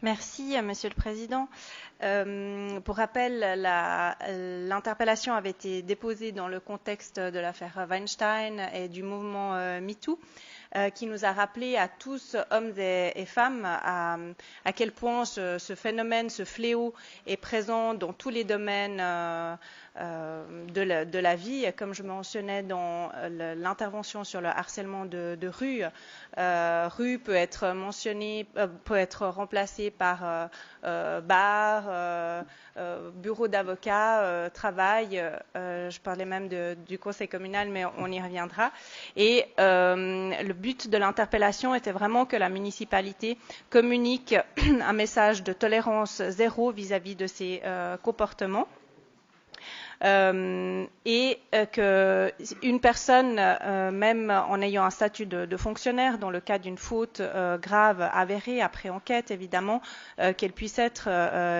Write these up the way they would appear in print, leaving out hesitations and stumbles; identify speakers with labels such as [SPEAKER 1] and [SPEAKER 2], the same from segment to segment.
[SPEAKER 1] Merci, Monsieur le Président. Pour rappel, l'interpellation avait été déposée dans le contexte de l'affaire Weinstein et du mouvement MeToo, qui nous a rappelé à tous, hommes et femmes, à quel point ce phénomène, ce fléau est présent dans tous les domaines de la vie. Comme je mentionnais dans l'intervention sur le harcèlement de rue, rue peut être mentionné, peut être remplacé par bar, bureau d'avocat, travail. Je parlais même du conseil communal, mais on y reviendra. Et le but de l'interpellation était vraiment que la municipalité communique un message de tolérance zéro vis-à-vis de ces comportements. Et qu'une personne, même en ayant un statut de fonctionnaire, dans le cas d'une faute grave avérée, après enquête évidemment, qu'elle puisse être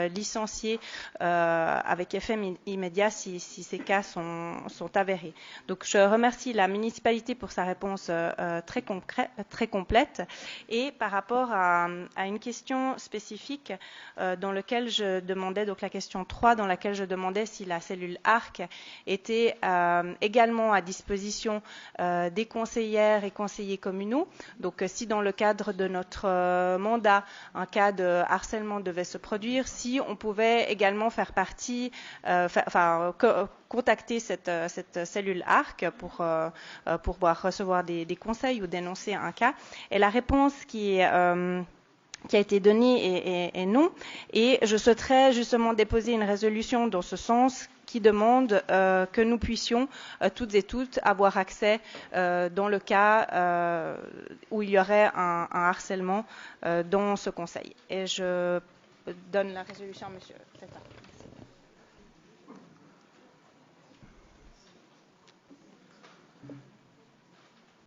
[SPEAKER 1] licenciée avec effet immédiat si ces cas sont avérés. Donc je remercie la municipalité pour sa réponse très complète. Et par rapport à une question spécifique dans laquelle je demandais, donc la question 3, dans laquelle je demandais si la cellule ARC était également à disposition des conseillères et conseillers communaux. Donc si dans le cadre de notre mandat, un cas de harcèlement devait se produire, si on pouvait également faire partie, contacter cette cellule ARC pour pouvoir recevoir des conseils ou dénoncer un cas. Et la réponse qui a été donnée est non. Et je souhaiterais justement déposer une résolution dans ce sens qui demande que nous puissions toutes et toutes avoir accès dans le cas où il y aurait un harcèlement dans ce conseil. Et je donne la résolution à M. Fettel.